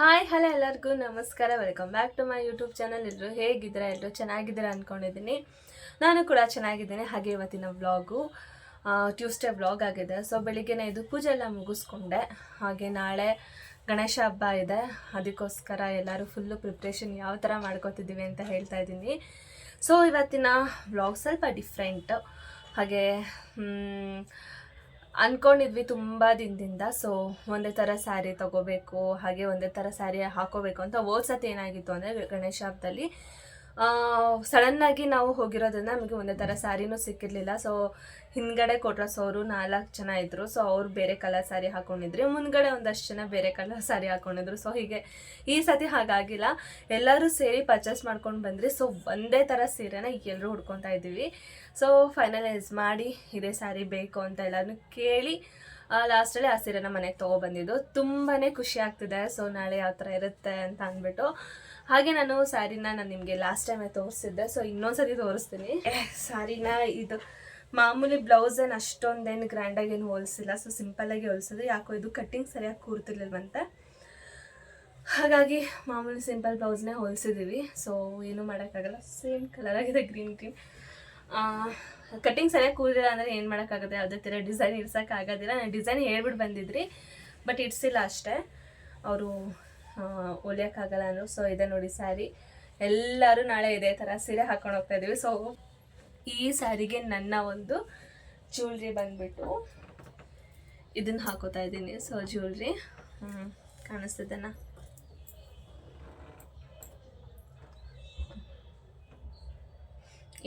Hi hello ಎಲ್ಲರಿಗೂ ನಮಸ್ಕಾರ, welcome back to my YouTube channel. ಎಲ್ಲರೂ ಹೇಗಿದ್ದೀರಾ? ಎಲ್ಲರೂ ಚೆನ್ನಾಗಿದ್ದೀರಾ ಅಂದ್ಕೊಂಡಿದ್ದೀನಿ. ನಾನು ಕೂಡ ಚೆನ್ನಾಗಿದ್ದೀನಿ. ಹಾಗೆ ಇವತ್ತಿನ ವ್ಲಾಗು ಟ್ಯೂಸ್ಡೇ ವ್ಲಾಗ್ ಆಗಿದೆ. ಸೊ ಬೆಳಿಗ್ಗೆನೇ ಇದು ಪೂಜೆ ಎಲ್ಲ ಮುಗಿಸ್ಕೊಂಡೆ. ಹಾಗೆ ನಾಳೆ ಗಣೇಶ ಹಬ್ಬ ಇದೆ, ಅದಕ್ಕೋಸ್ಕರ ಎಲ್ಲರೂ ಫುಲ್ಲು ಪ್ರಿಪ್ರೇಷನ್ ಯಾವ ಥರ ಮಾಡ್ಕೋತಿದ್ದೀವಿ ಅಂತ ಹೇಳ್ತಾ ಇದ್ದೀನಿ. ಸೊ ಇವತ್ತಿನ ವ್ಲಾಗ್ ಸ್ವಲ್ಪ ಡಿಫ್ರೆಂಟ್. ಹಾಗೆ ಅಂದ್ಕೊಂಡಿದ್ವಿ ತುಂಬ ದಿನದಿಂದ. ಸೊ ಒಂದೇ ಥರ ಸ್ಯಾರಿ ತೊಗೋಬೇಕು, ಹಾಗೆ ಒಂದೇ ಥರ ಸ್ಯಾರಿ ಹಾಕೋಬೇಕು ಅಂತ. ಹೋದ ಸತಿ ಏನಾಗಿತ್ತು ಅಂದರೆ ಗಣೇಶ ಹಬ್ಬದಲ್ಲಿ ಸಡನ್ನಾಗಿ ನಾವು ಹೋಗಿರೋದ್ರಿಂದ ನಮಗೆ ಒಂದೇ ಥರ ಸ್ಯಾರಿನೂ ಸಿಕ್ಕಿರಲಿಲ್ಲ. ಸೊ ಹಿಂದ್ಗಡೆ ಕೊಟ್ರಸ್ ಅವರು 4 ಜನ ಇದ್ದರು. ಸೊ ಅವ್ರು ಬೇರೆ ಕಲರ್ ಸ್ಯಾರಿ ಹಾಕ್ಕೊಂಡಿದ್ರು, ಮುಂದ್ಗಡೆ ಒಂದಷ್ಟು ಜನ ಬೇರೆ ಕಲರ್ ಸ್ಯಾರಿ ಹಾಕ್ಕೊಂಡಿದ್ರು. ಸೊ ಹೀಗೆ ಈ ಸತಿ ಹಾಗಾಗಿಲ್ಲ, ಎಲ್ಲರೂ ಸೇರಿ ಪರ್ಚೇಸ್ ಮಾಡ್ಕೊಂಡು ಬಂದ್ರಿ. ಸೊ ಒಂದೇ ಥರ ಸೀರೆನ ಎಲ್ಲರೂ ಹುಡ್ಕೊತಾ ಇದ್ದೀವಿ. ಸೊ ಫೈನಲೈಸ್ ಮಾಡಿ ಇದೇ ಸ್ಯಾರಿ ಬೇಕು ಅಂತ ಎಲ್ಲರೂ ಕೇಳಿ ಲಾಸ್ಟಲ್ಲಿ ಆ ಸೀರೆನ ಮನೆಗೆ ತೊಗೊಬಂದಿದ್ದು. ತುಂಬಾ ಖುಷಿ ಆಗ್ತಿದೆ. ಸೊ ನಾಳೆ ಯಾವ ಥರ ಇರುತ್ತೆ ಅಂತ ಅಂದ್ಬಿಟ್ಟು. ಹಾಗೆ ನಾನು ಸ್ಯಾರಿನ ನಿಮಗೆ ಲಾಸ್ಟ್ ಟೈಮೇ ತೋರಿಸಿದ್ದೆ. ಸೊ ಇನ್ನೊಂದ್ಸತಿ ತೋರಿಸ್ತೀನಿ. ಸ್ಯಾರಿನ ಇದು ಮಾಮೂಲಿ ಬ್ಲೌಸ್ ಏನು ಅಷ್ಟೊಂದೇನು ಗ್ರ್ಯಾಂಡಾಗಿ ಏನು ಹೊಲಿಸಿಲ್ಲ. ಸೊ ಸಿಂಪಲ್ಲಾಗಿ ಹೊಲಿಸಿದ್ರು. ಯಾಕೋ ಇದು ಕಟ್ಟಿಂಗ್ ಸರಿಯಾಗಿ ಕೂರ್ತಿರ್ಲಿಲ್ವಂತೆ, ಹಾಗಾಗಿ ಮಾಮೂಲಿ ಸಿಂಪಲ್ ಬ್ಲೌಸ್ನೇ ಹೊಲಿಸಿದ್ದೀವಿ. ಸೊ ಏನೂ ಮಾಡೋಕ್ಕಾಗಲ್ಲ, ಸೇಮ್ ಕಲರ್ ಆಗಿದೆ, ಗ್ರೀನ್. ಕಟ್ಟಿಂಗ್ ಸರಿಯಾಗಿ ಕೂರಿಲ್ಲ ಅಂದರೆ ಏನು ಮಾಡೋಕ್ಕಾಗುತ್ತೆ, ಯಾವುದೇ ಥರ ಡಿಸೈನ್ ಇಡ್ಸೋಕ್ಕಾಗೋದಿಲ್ಲ. ನಾನು ಡಿಸೈನ್ ಹೇಳ್ಬಿಟ್ಟು ಬಂದಿದ್ರಿ, ಬಟ್ ಇಡ್ಸಿಲ್ಲ ಅಷ್ಟೇ, ಅವರು ಹೊಲಿಯೋಕ್ಕಾಗಲ್ಲ ಅಂದರು. ಸೊ ಇದೆ ನೋಡಿ ಸ್ಯಾರಿ. ಎಲ್ಲರೂ ನಾಳೆ ಇದೇ ಥರ ಸೀರೆ ಹಾಕ್ಕೊಂಡು ಹೋಗ್ತಾ ಇದ್ದೀವಿ. ಸೊ ಈ ಸ್ಯಾರಿಗೆ ನನ್ನ ಒಂದು ಜ್ಯುವೆಲ್ರಿ ಬಂದುಬಿಟ್ಟು ಇದನ್ನು ಹಾಕೋತಾ ಇದ್ದೀನಿ. ಸೊ ಜ್ಯುವೆಲ್ರಿ ಕಾಣಿಸ್ತಿದ್ದೆನಾ,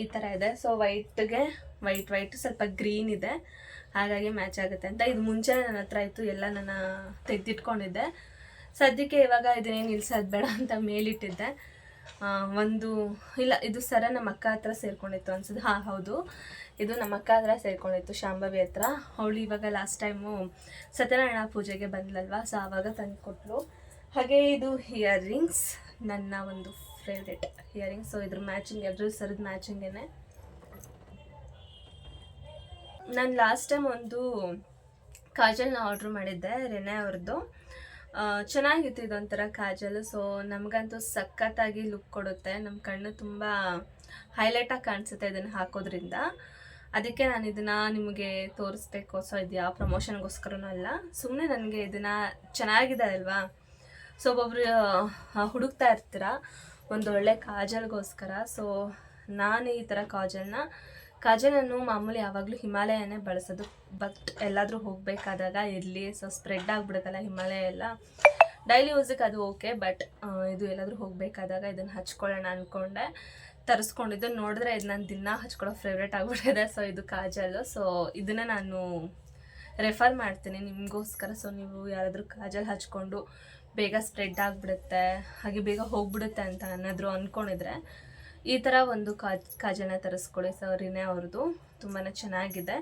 ಈ ಥರ ಇದೆ. ಸೊ ವೈಟ್ಗೆ ವೈಟ್ ಸ್ವಲ್ಪ ಗ್ರೀನ್ ಇದೆ, ಹಾಗಾಗಿ ಮ್ಯಾಚ್ ಆಗುತ್ತೆ ಅಂತ. ಇದು ಮುಂಚೆ ನನ್ನ ಹತ್ರ ಇತ್ತು, ಎಲ್ಲ ನನ್ನ ತೆಗೆದಿಟ್ಕೊಂಡಿದ್ದೆ. ಸದ್ಯಕ್ಕೆ ಇವಾಗ ಇದನ್ನೇನು ನಿಲ್ಸೋದು ಬೇಡ ಅಂತ ಮೇಲಿಟ್ಟಿದ್ದೆ. ಇದು ಸರ ನಮ್ಮ ಅಕ್ಕ ಹತ್ರ ಸೇರ್ಕೊಂಡಿತ್ತು ಅನ್ಸುತ್ತೆ. ಹೌದು, ಇದು ನಮ್ಮ ಅಕ್ಕ ಹತ್ರ ಸೇರ್ಕೊಂಡಿತ್ತು, ಶಾಂಭವಿ ಹತ್ರ. ಅವಳು ಇವಾಗ ಲಾಸ್ಟ್ ಟೈಮು ಸತ್ಯನಾರಾಯಣ ಪೂಜೆಗೆ ಬಂದ್ಲಲ್ವ, ಸೊ ಆವಾಗ ತಂದು ಕೊಟ್ಟಳು. ಹಾಗೆ ಇದು ಇಯರಿಂಗ್ಸ್, ನನ್ನ ಒಂದು ಫೇವ್ರೆಟ್ ಇಯರಿಂಗ್ಸ್. ಸೊ ಇದ್ರ ಮ್ಯಾಚಿಂಗ್, ಎಲ್ಲರೂ ಸರದ ಮ್ಯಾಚಿಂಗೇನೆ. ನಾನು ಲಾಸ್ಟ್ ಟೈಮ್ ಒಂದು ಕಾಜಲ್ನ ಆರ್ಡ್ರ್ ಮಾಡಿದ್ದೆ, ರೆನೆ ಅವ್ರದ್ದು. ಚೆನ್ನಾಗಿತ್ತು, ಇದೊಂಥರ ಕಾಜಲು. ಸೊ ನಮಗಂತೂ ಸಖತ್ತಾಗಿ ಲುಕ್ ಕೊಡುತ್ತೆ, ನಮ್ಮ ಕಣ್ಣು ತುಂಬ ಹೈಲೈಟಾಗಿ ಕಾಣಿಸುತ್ತೆ ಇದನ್ನು ಹಾಕೋದ್ರಿಂದ. ಅದಕ್ಕೆ ನಾನು ಇದನ್ನು ನಿಮಗೆ ತೋರಿಸ್ಬೇಕು. ಸೊ ಇದು ಯಾವ ಪ್ರಮೋಷನ್ಗೋಸ್ಕರನೂ ಅಲ್ಲ, ಸುಮ್ಮನೆ ನನಗೆ ಇದನ್ನು ಚೆನ್ನಾಗಿದೆ ಅಲ್ವಾ. ಸೊ ಒಬ್ಬೊಬ್ರು ಹುಡುಕ್ತಾ ಇರ್ತೀರ ಒಂದೊಳ್ಳೆ ಕಾಜಲ್ಗೋಸ್ಕರ. ಸೊ ನಾನು ಈ ಥರ ಕಾಜಲನ್ನು ಮಾಮೂಲಿ ಯಾವಾಗಲೂ ಹಿಮಾಲಯನೇ ಬಳಸೋದು. ಬಟ್ ಎಲ್ಲಾದರೂ ಹೋಗಬೇಕಾದಾಗ ಇರಲಿ, ಸೊ ಸ್ಪ್ರೆಡ್ ಆಗಿಬಿಡುತ್ತಲ್ಲ ಹಿಮಾಲಯ ಎಲ್ಲ. ಡೈಲಿ ಯೂಸಿಗೆ ಅದು ಓಕೆ, ಬಟ್ ಇದು ಎಲ್ಲಾದರೂ ಹೋಗಬೇಕಾದಾಗ ಇದನ್ನು ಹಚ್ಕೊಳ್ಳೋಣ ಅಂದ್ಕೊಂಡೆ, ತರಿಸ್ಕೊಂಡಿದ್ದು. ನೋಡಿದ್ರೆ ಇದು ನಾನು ದಿನ ಹಚ್ಕೊಳ್ಳೋ ಫೇವ್ರೇಟ್ ಆಗಿಬಿಟ್ಟಿದೆ. ಸೊ ಇದು ಕಾಜಲು. ಸೊ ಇದನ್ನು ನಾನು ರೆಫರ್ ಮಾಡ್ತೀನಿ ನಿಮಗೋಸ್ಕರ. ಸೊ ನೀವು ಯಾರಾದರೂ ಕಾಜಲ್ ಹಚ್ಕೊಂಡು ಬೇಗ ಸ್ಪ್ರೆಡ್ ಆಗಿಬಿಡುತ್ತೆ, ಹಾಗೆ ಬೇಗ ಹೋಗ್ಬಿಡುತ್ತೆ ಅಂತ ಏನಾದರೂ ಅಂದ್ಕೊಂಡಿದ್ರೆ ಈ ಥರ ಒಂದು ಕಾಜಲ್ನ ತರಿಸ್ಕೊಳ್ಳಿ. ಸೊ ರಿನೆ ಅವ್ರದ್ದು ತುಂಬಾ ಚೆನ್ನಾಗಿದೆ.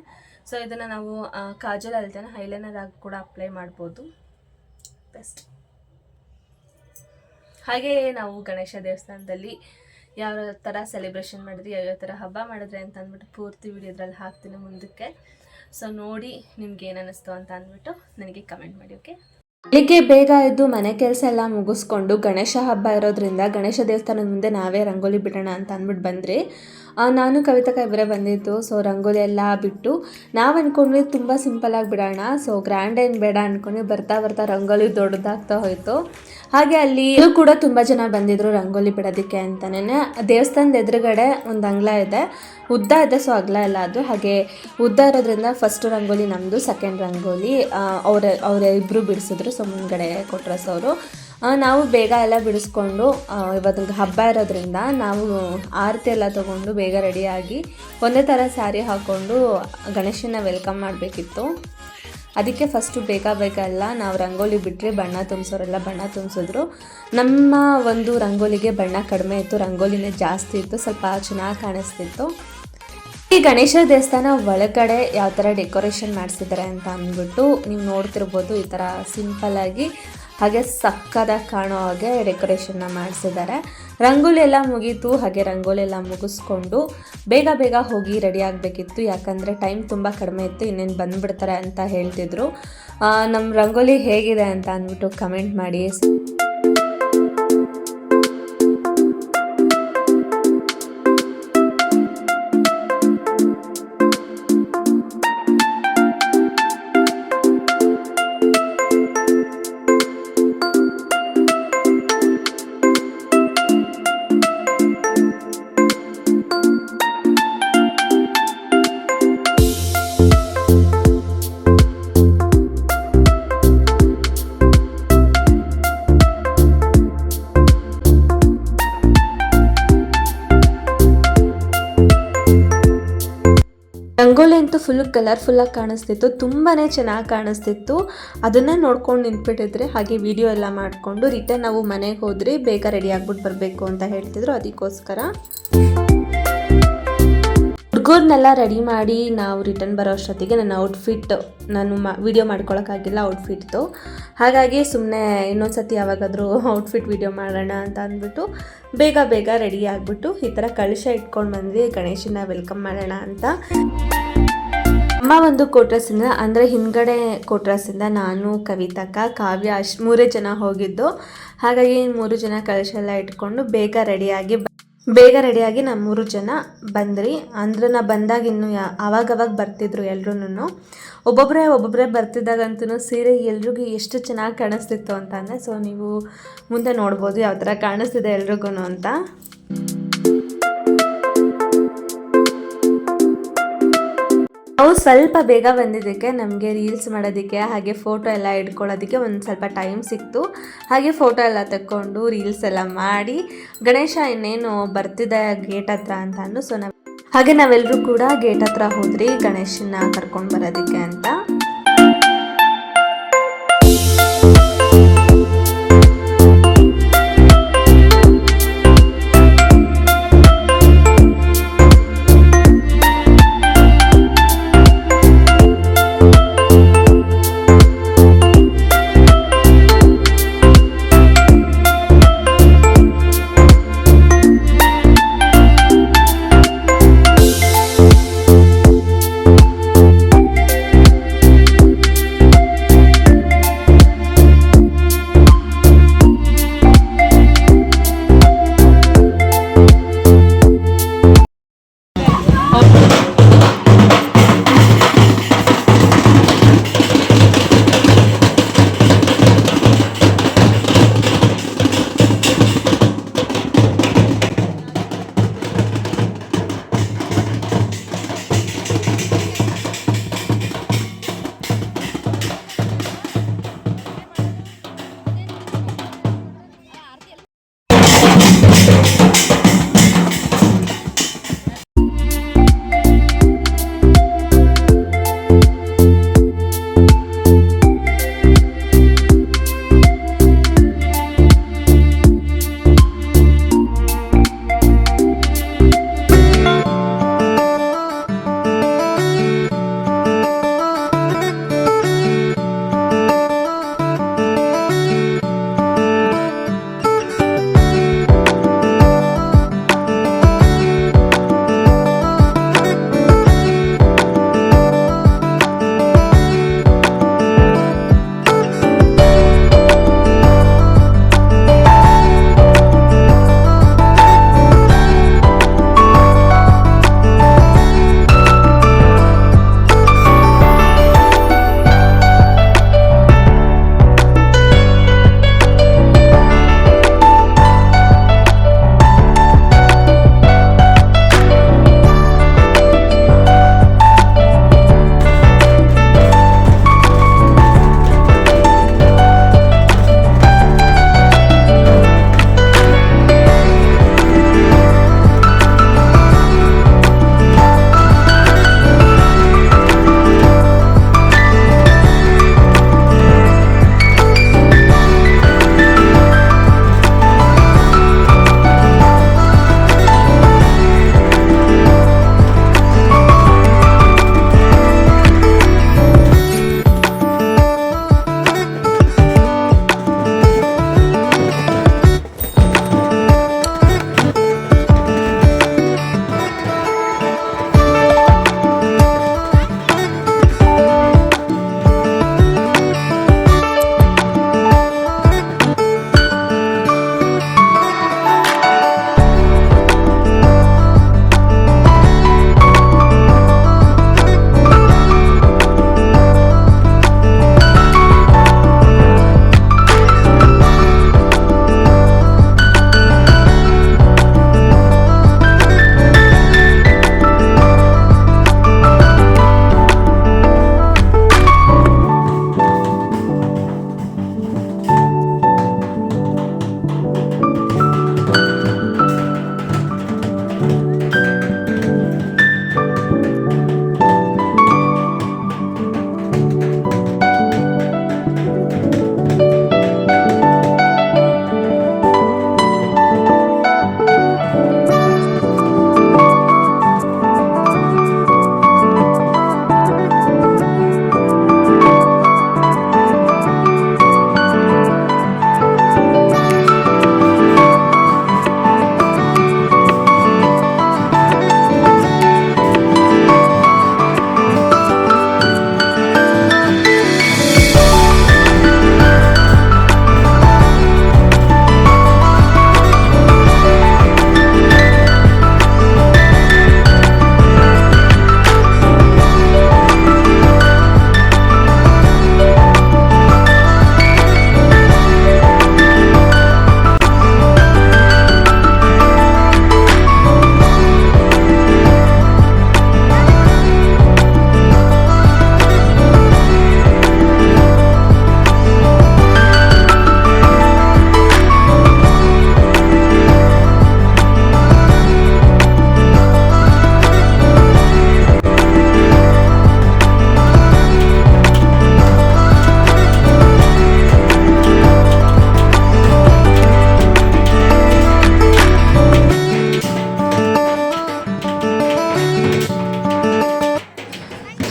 ಸೊ ಇದನ್ನು ನಾವು ಕಾಜಲ್ ಅಲ್ದೇ ಐಲೈನರ್ ಆಗಿ ಕೂಡ ಅಪ್ಲೈ ಮಾಡ್ಬೋದು, ಬೆಸ್ಟ್. ಹಾಗೆ ನಾವು ಗಣೇಶ ದೇವಸ್ಥಾನದಲ್ಲಿ ಯಾವ ಥರ ಸೆಲೆಬ್ರೇಷನ್ ಮಾಡಿದ್ರಿ, ಯಾವ ಥರ ಹಬ್ಬ ಮಾಡಿದ್ರೆ ಅಂತ ಅಂದ್ಬಿಟ್ಟು ಪೂರ್ತಿ ವಿಡಿಯೋದ್ರಲ್ಲಿ ಹಾಕ್ತೀನಿ ಮುಂದಕ್ಕೆ. ಸೊ ನೋಡಿ ನಿಮ್ಗೆ ಏನು ಅನ್ನಿಸ್ತು ಅಂತ ಅಂದ್ಬಿಟ್ಟು ನನಗೆ ಕಮೆಂಟ್ ಮಾಡಿ, ಓಕೆ. ಬೆಳಿಗ್ಗೆ ಬೇಗ ಎದ್ದು ಮನೆ ಕೆಲಸ ಎಲ್ಲ ಮುಗಿಸ್ಕೊಂಡು ಗಣೇಶ ಹಬ್ಬ ಇರೋದ್ರಿಂದ ಗಣೇಶ ದೇವಸ್ಥಾನದ ಮುಂದೆ ನಾವೇ ರಂಗೋಲಿ ಬಿಡೋಣ ಅಂತ ಅಂದ್ಬಿಟ್ಟು ಬಂದ್ರಿ. ನಾನು ಕವಿತಾ ಇಬ್ಬರೇ ಬಂದಿತ್ತು. ಸೊ ರಂಗೋಲಿ ಎಲ್ಲ ಬಿಟ್ಟು ನಾವು ಅಂದ್ಕೊಂಡ್ವಿ ತುಂಬ ಸಿಂಪಲಾಗಿ ಬಿಡೋಣ, ಸೊ ಗ್ರ್ಯಾಂಡ್ ಏನು ಬೇಡ ಅಂದ್ಕೊಂಡು ಬರ್ತಾ ರಂಗೋಲಿ ದೊಡ್ಡದಾಗ್ತಾ ಹೋಯಿತು. ಹಾಗೆ ಅಲ್ಲಿ ಕೂಡ ತುಂಬ ಜನ ಬಂದಿದ್ರು ರಂಗೋಲಿ ಬಿಡೋದಕ್ಕೆ ಅಂತಲೇ. ದೇವಸ್ಥಾನದ ಎದುರುಗಡೆ ಒಂದು ಅಂಗಳ ಇದೆ, ಉದ್ದ ಇದೆ, ಸೊ ಅಗಲ ಎಲ್ಲ ಅದು. ಹಾಗೆ ಉದ್ದ ಇರೋದ್ರಿಂದ ಫಸ್ಟ್ ರಂಗೋಲಿ ನಮ್ಮದು, ಸೆಕೆಂಡ್ ರಂಗೋಲಿ ಅವರಿಬ್ಬರು ಬಿಡಿಸಿದ್ರು. ಸೊ ಮುಂದ್ಗಡೆ ಕೊಟ್ರಸ್ ಅವರು. ನಾವು ಬೇಗ ಎಲ್ಲ ಬಿಡಿಸ್ಕೊಂಡು ಇವತ್ತು ಹಬ್ಬ ಇರೋದ್ರಿಂದ ನಾವು ಆರತಿ ಎಲ್ಲ ತೊಗೊಂಡು ಬೇಗ ರೆಡಿಯಾಗಿ ಒಂದೇ ಥರ ಸ್ಯಾರಿ ಹಾಕ್ಕೊಂಡು ಗಣೇಶನ ವೆಲ್ಕಮ್ ಮಾಡಬೇಕಿತ್ತು. ಅದಕ್ಕೆ ಫಸ್ಟು ಬೇಗ ಎಲ್ಲ ನಾವು ರಂಗೋಲಿ ಬಿಟ್ಟರೆ ಬಣ್ಣ ತುಂಬಿಸೋರೆಲ್ಲ ಬಣ್ಣ ತುಂಬಿಸಿದ್ರು. ನಮ್ಮ ಒಂದು ರಂಗೋಲಿಗೆ ಬಣ್ಣ ಕಡಿಮೆ ಇತ್ತು, ರಂಗೋಲಿನೇ ಜಾಸ್ತಿ ಇತ್ತು, ಸ್ವಲ್ಪ ಚೆನ್ನಾಗಿ ಕಾಣಿಸ್ತಿತ್ತು. ಈ ಗಣೇಶ ದೇವಸ್ಥಾನ ಒಳಗಡೆ ಯಾವ ಥರ ಡೆಕೋರೇಷನ್ ಮಾಡಿಸಿದ್ದಾರೆ ಅಂತ ಅಂದ್ಬಿಟ್ಟು ನೀವು ನೋಡ್ತಿರ್ಬೋದು. ಈ ಥರ ಸಿಂಪಲ್ಲಾಗಿ ಹಾಗೆ ಸಕ್ಕದಾಗಿ ಕಾಣೋ ಹಾಗೆ ಡೆಕೋರೇಷನ್ನ ಮಾಡಿಸಿದ್ದಾರೆ. ರಂಗೋಲಿ ಎಲ್ಲ ಮುಗೀತು. ಹಾಗೆ ರಂಗೋಲಿ ಎಲ್ಲ ಮುಗಿಸ್ಕೊಂಡು ಬೇಗ ಹೋಗಿ ರೆಡಿ ಆಗಬೇಕಿತ್ತು, ಯಾಕಂದರೆ ಟೈಮ್ ತುಂಬ ಕಡಿಮೆ ಇತ್ತು, ಇನ್ನೇನು ಬಂದುಬಿಡ್ತಾರೆ ಅಂತ ಹೇಳ್ತಿದ್ರು. ನಮ್ಮ ರಂಗೋಲಿ ಹೇಗಿದೆ ಅಂತ ಅಂದ್ಬಿಟ್ಟು ಕಮೆಂಟ್ ಮಾಡಿ. ರಂಗೋಲಿ ಅಂತೂ ಫುಲ್ ಕಲರ್ಫುಲ್ಲಾಗಿ ಕಾಣಿಸ್ತಿತ್ತು, ತುಂಬಾ ಚೆನ್ನಾಗಿ ಕಾಣಿಸ್ತಿತ್ತು. ಅದನ್ನೇ ನೋಡ್ಕೊಂಡು ನಿಂತ್ಬಿಟ್ಟಿದ್ರೆ ಹಾಗೆ ವಿಡಿಯೋ ಎಲ್ಲ ಮಾಡಿಕೊಂಡು ರಿಟರ್ನ್ ನಾವು ಮನೆಗೆ ಹೋದ್ರಿ ಬೇಗ ರೆಡಿ ಆಗ್ಬಿಟ್ಟು ಬರಬೇಕು ಅಂತ ಹೇಳ್ತಿದ್ರು. ಅದಕ್ಕೋಸ್ಕರ ಹುಡುಗರ್ನೆಲ್ಲ ರೆಡಿ ಮಾಡಿ ನಾವು ರಿಟರ್ನ್ ಬರೋ ಅಷ್ಟೊತ್ತಿಗೆ ನನ್ನ ಔಟ್ಫಿಟ್ ನಾನು ವಿಡಿಯೋ ಮಾಡ್ಕೊಳಕ್ಕಾಗಿಲ್ಲ ಔಟ್ಫಿಟ್ದು. ಹಾಗಾಗಿ ಸುಮ್ಮನೆ ಇನ್ನೊಂದ್ಸತಿ ಯಾವಾಗಾದರೂ ಔಟ್ಫಿಟ್ ವಿಡಿಯೋ ಮಾಡೋಣ ಅಂತ ಅಂದ್ಬಿಟ್ಟು ಬೇಗ ರೆಡಿ ಆಗಿಬಿಟ್ಟು ಈ ಥರ ಕಳಶ ಇಟ್ಕೊಂಡು ಬಂದ್ವಿ ಗಣೇಶನ ವೆಲ್ಕಮ್ ಮಾಡೋಣ ಅಂತ. ಅಮ್ಮ ಒಂದು ಕೋಟ್ರಸ್ಸಿಂದ ಅಂದರೆ ಹಿಂದ್ಗಡೆ ಕೋಟ್ರಸ್ಸಿಂದ ನಾನು, ಕವಿತಕ್ಕ, ಕಾವ್ಯ ಮೂರೇ ಜನ ಹೋಗಿದ್ದು. ಹಾಗಾಗಿ 3 ಜನ ಕಳಶ ಎಲ್ಲ ಇಟ್ಕೊಂಡು ಬೇಗ ರೆಡಿಯಾಗಿ ನಾವು 3 ಜನ ಬಂದ್ರಿ. ಅಂದ್ರೆ ನಾ ಬಂದಾಗ ಇನ್ನು ಆವಾಗವಾಗ ಬರ್ತಿದ್ರು ಎಲ್ರೂ. ಒಬ್ಬೊಬ್ಬರೇ ಬರ್ತಿದ್ದಾಗಂತೂ ಸೀರೆ ಎಲ್ರಿಗೂ ಎಷ್ಟು ಚೆನ್ನಾಗಿ ಕಾಣಿಸ್ತಿತ್ತು ಅಂತ ಅಂದರೆ, ಸೊ ನೀವು ಮುಂದೆ ನೋಡ್ಬೋದು ಯಾವ ಥರ ಕಾಣಿಸ್ತಿದೆ ಎಲ್ರಿಗೂ ಅಂತ. ನಾವು ಸ್ವಲ್ಪ ಬೇಗ ಬಂದಿದ್ದಕ್ಕೆ ನಮಗೆ ರೀಲ್ಸ್ ಮಾಡೋದಕ್ಕೆ ಹಾಗೆ ಫೋಟೋ ಎಲ್ಲ ಇಟ್ಕೊಳ್ಳೋದಕ್ಕೆ ಒಂದು ಸ್ವಲ್ಪ ಟೈಮ್ ಸಿಕ್ತು. ಹಾಗೆ ಫೋಟೋ ಎಲ್ಲ ತಕ್ಕೊಂಡು ರೀಲ್ಸ್ ಎಲ್ಲ ಮಾಡಿ ಗಣೇಶ ಇನ್ನೇನು ಬರ್ತಿದ್ದ ಗೇಟ್ ಹತ್ರ ಅಂತ ಅಂದು ಸೊ ನಾವೆಲ್ಲರೂ ಕೂಡ ಗೇಟ್ ಹತ್ರ ಹೋದ್ರಿ ಗಣೇಶನ ಕರ್ಕೊಂಡು ಬರೋದಕ್ಕೆ ಅಂತ.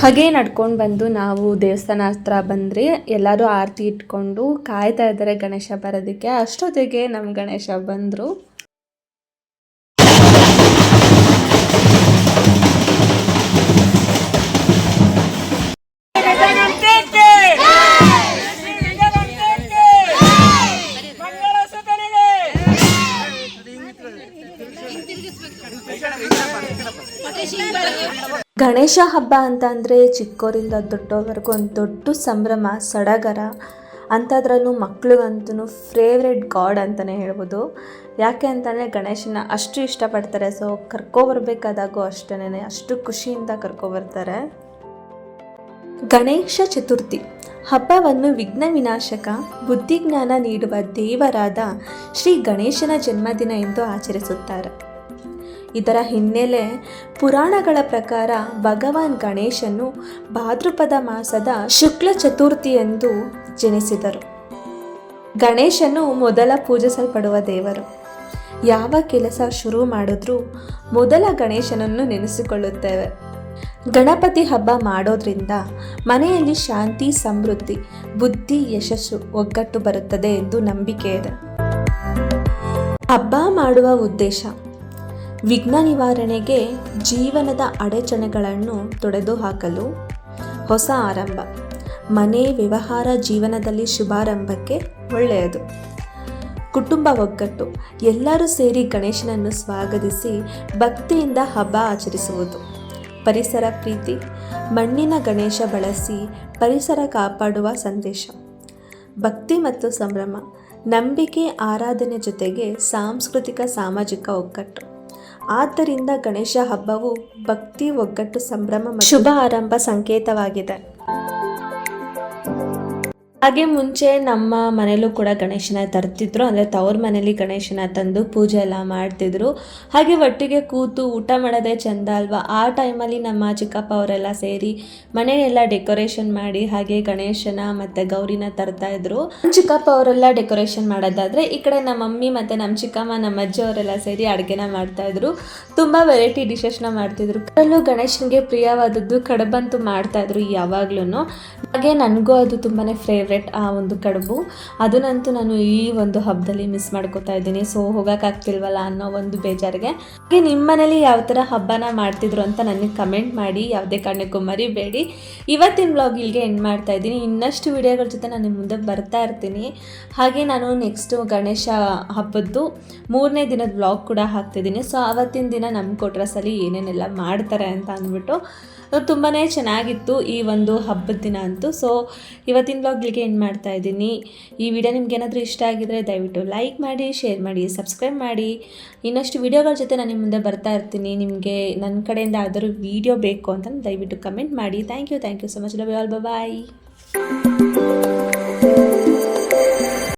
ಹಾಗೆ ನಡ್ಕೊಂಡು ಬಂದು ನಾವು ದೇವಸ್ಥಾನ ಹತ್ರ ಬಂದ್ರಿ. ಎಲ್ಲರೂ ಆರತಿ ಇಟ್ಕೊಂಡು ಕಾಯ್ತಾ ಇದ್ದಾರೆ ಗಣೇಶ ಬರೋದಕ್ಕೆ. ಅಷ್ಟೊತ್ತಿಗೆ ನಮ್ಮ ಗಣೇಶ ಬಂದರು. ಗಣೇಶ ಹಬ್ಬ ಅಂತ ಅಂದರೆ ಚಿಕ್ಕವರಿಂದ ದೊಡ್ಡವರೆಗೂ ಒಂದು ದೊಡ್ಡ ಸಂಭ್ರಮ, ಸಡಗರ. ಅಂಥದ್ರಲ್ಲೂ ಮಕ್ಳಿಗಂತೂ ಫೇವ್ರೆಟ್ ಗಾಡ್ ಅಂತಲೇ ಹೇಳ್ಬೋದು. ಯಾಕೆ ಅಂತಂದರೆ ಗಣೇಶನ ಅಷ್ಟು ಇಷ್ಟಪಡ್ತಾರೆ. ಸೊ ಕರ್ಕೊಬರ್ಬೇಕಾದಾಗೂ ಅಷ್ಟೇ ಅಷ್ಟು ಖುಷಿಯಿಂದ ಕರ್ಕೊಬರ್ತಾರೆ. ಗಣೇಶ ಚತುರ್ಥಿ ಹಬ್ಬವನ್ನು ವಿಘ್ನ ವಿನಾಶಕ, ಬುದ್ಧಿಜ್ಞಾನ ನೀಡುವ ದೇವರಾದ ಶ್ರೀ ಗಣೇಶನ ಜನ್ಮದಿನ ಎಂದು ಆಚರಿಸುತ್ತಾರೆ. ಇದರ ಹಿನ್ನೆಲೆ ಪುರಾಣಗಳ ಪ್ರಕಾರ ಭಗವಾನ್ ಗಣೇಶನು ಭಾದ್ರಪದ ಮಾಸದ ಶುಕ್ಲ ಚತುರ್ಥಿಯಂದು ಜನಿಸಿದರು. ಗಣೇಶನು ಮೊದಲ ಪೂಜಿಸಲ್ಪಡುವ ದೇವರು. ಯಾವ ಕೆಲಸ ಶುರು ಮಾಡಿದ್ರೂ ಮೊದಲ ಗಣೇಶನನ್ನು ನೆನೆಸಿಕೊಳ್ಳುತ್ತೇವೆ. ಗಣಪತಿ ಹಬ್ಬ ಮಾಡೋದ್ರಿಂದ ಮನೆಯಲ್ಲಿ ಶಾಂತಿ, ಸಮೃದ್ಧಿ, ಬುದ್ಧಿ, ಯಶಸ್ಸು, ಒಗ್ಗಟ್ಟು ಬರುತ್ತದೆ ಎಂದು ನಂಬಿಕೆ ಇದೆ. ಹಬ್ಬ ಮಾಡುವ ಉದ್ದೇಶ ವಿಘ್ನ ನಿವಾರಣೆಗೆ, ಜೀವನದ ಅಡಚಣೆಗಳನ್ನು ತೊಡೆದುಹಾಕಲು, ಹೊಸ ಆರಂಭ, ಮನೆ ವ್ಯವಹಾರ ಜೀವನದಲ್ಲಿ ಶುಭಾರಂಭಕ್ಕೆ ಒಳ್ಳೆಯದು. ಕುಟುಂಬ ಒಗ್ಗಟ್ಟು, ಎಲ್ಲರೂ ಸೇರಿ ಗಣೇಶನನ್ನು ಸ್ವಾಗತಿಸಿ ಭಕ್ತಿಯಿಂದ ಹಬ್ಬ ಆಚರಿಸುವುದು. ಪರಿಸರ ಪ್ರೀತಿ, ಮಣ್ಣಿನ ಗಣೇಶ ಬಳಸಿ ಪರಿಸರ ಕಾಪಾಡುವ ಸಂದೇಶ. ಭಕ್ತಿ ಮತ್ತು ಸಂಭ್ರಮ, ನಂಬಿಕೆ, ಆರಾಧನೆ ಜೊತೆಗೆ ಸಾಂಸ್ಕೃತಿಕ ಸಾಮಾಜಿಕ ಒಗ್ಗಟ್ಟು. ಆದ್ದರಿಂದ ಗಣೇಶ ಹಬ್ಬವು ಭಕ್ತಿ, ಒಗ್ಗಟ್ಟು, ಸಂಭ್ರಮ ಮತ್ತು ಶುಭ ಆರಂಭ ಸಂಕೇತವಾಗಿದೆ. ಹಾಗೆ ಮುಂಚೆ ನಮ್ಮ ಮನೇಲೂ ಕೂಡ ಗಣೇಶನ ತರ್ತಿದ್ರು. ಅಂದರೆ ತವ್ರ ಮನೇಲಿ ಗಣೇಶನ ತಂದು ಪೂಜೆ ಎಲ್ಲ ಮಾಡ್ತಿದ್ರು. ಹಾಗೆ ಒಟ್ಟಿಗೆ ಕೂತು ಊಟ ಮಾಡೋದೇ ಚೆಂದ ಅಲ್ವಾ. ಆ ಟೈಮಲ್ಲಿ ನಮ್ಮ ಚಿಕ್ಕಪ್ಪ ಅವರೆಲ್ಲ ಸೇರಿ ಮನೆಯೆಲ್ಲ ಡೆಕೋರೇಷನ್ ಮಾಡಿ ಹಾಗೆ ಗಣೇಶನ ಮತ್ತು ಗೌರಿನ ತರ್ತಾಯಿದ್ರು. ನಮ್ಮ ಚಿಕ್ಕಪ್ಪ ಅವರೆಲ್ಲ ಡೆಕೋರೇಷನ್ ಮಾಡೋದಾದರೆ, ಈ ಕಡೆ ನಮ್ಮ ಮಮ್ಮಿ ಮತ್ತು ನಮ್ಮ ಚಿಕ್ಕಮ್ಮ, ನಮ್ಮ ಅಜ್ಜಿ ಅವರೆಲ್ಲ ಸೇರಿ ಅಡುಗೆನ ಮಾಡ್ತಾಯಿದ್ರು. ತುಂಬ ವೆರೈಟಿ ಡಿಶಸ್ನ ಮಾಡ್ತಿದ್ರು. ಅದರಲ್ಲೂ ಗಣೇಶನಿಗೆ ಪ್ರಿಯವಾದದ್ದು ಕಡುಬಂತೂ ಮಾಡ್ತಾಯಿದ್ರು ಯಾವಾಗ್ಲೂ. ಹಾಗೆ ನನಗೂ ಅದು ತುಂಬಾ ಫೇವ್ರೆಟ್, ಆ ಒಂದು ಕಡುಬು. ಅದನ್ನಂತೂ ನಾನು ಈ ಒಂದು ಹಬ್ಬದಲ್ಲಿ ಮಿಸ್ ಮಾಡ್ಕೋತಾ ಇದ್ದೀನಿ. ಸೊ ಹೋಗೋಕ್ಕಾಗ್ತಿಲ್ವಲ್ಲ ಅನ್ನೋ ಒಂದು ಬೇಜಾರಿಗೆ. ಹಾಗೆ ನಿಮ್ಮ ಮನೇಲಿ ಯಾವ ಥರ ಹಬ್ಬನ ಮಾಡ್ತಿದ್ರು ಅಂತ ನನಗೆ ಕಮೆಂಟ್ ಮಾಡಿ, ಯಾವುದೇ ಕಾರಣಕ್ಕೂ ಮರಿಬೇಡಿ. ಇವತ್ತಿನ ವ್ಲಾಗ್ ಇಲ್ಲಿಗೆ ಎಂಡ್ ಮಾಡ್ತಾ ಇದ್ದೀನಿ. ಇನ್ನಷ್ಟು ವಿಡಿಯೋಗಳ ಜೊತೆ ನಾನು ಮುಂದೆ ಬರ್ತಾ ಇರ್ತೀನಿ. ಹಾಗೆ ನಾನು ನೆಕ್ಸ್ಟು ಗಣೇಶ ಹಬ್ಬದ್ದು 3ನೇ ದಿನದ ವ್ಲಾಗ್ ಕೂಡ ಹಾಕ್ತಿದ್ದೀನಿ. ಸೊ ಆವತ್ತಿನ ದಿನ ನಮ್ಮ ಕೊಟ್ರಸಲ್ಲಿ ಏನೇನೆಲ್ಲ ಮಾಡ್ತಾರೆ ಅಂತ ಅಂದ್ಬಿಟ್ಟು ತುಂಬಾ ಚೆನ್ನಾಗಿತ್ತು ಈ ಒಂದು ಹಬ್ಬದ ದಿನ ಅಂತೂ. ಸೊ ಇವತ್ತಿನ ವ್ಲಾಗ್ಲಿಗೆ ಎಂಡ್ ಮಾಡ್ತಾ ಇದ್ದೀನಿ. ಈ ವಿಡಿಯೋ ನಿಮ್ಗೇನಾದರೂ ಇಷ್ಟ ಆಗಿದರೆ ದಯವಿಟ್ಟು ಲೈಕ್ ಮಾಡಿ, ಶೇರ್ ಮಾಡಿ, ಸಬ್ಸ್ಕ್ರೈಬ್ ಮಾಡಿ. ಇನ್ನಷ್ಟು ವಿಡಿಯೋಗಳ ಜೊತೆ ನಾನು ನಿಮ್ಮ ಮುಂದೆ ಬರ್ತಾ ಇರ್ತೀನಿ. ನಿಮಗೆ ನನ್ನ ಕಡೆಯಿಂದ ಯಾವ್ದಾದ್ರು ವಿಡಿಯೋ ಬೇಕು ಅಂತ ದಯವಿಟ್ಟು ಕಮೆಂಟ್ ಮಾಡಿ. Thank you so much. Love you all. Bye.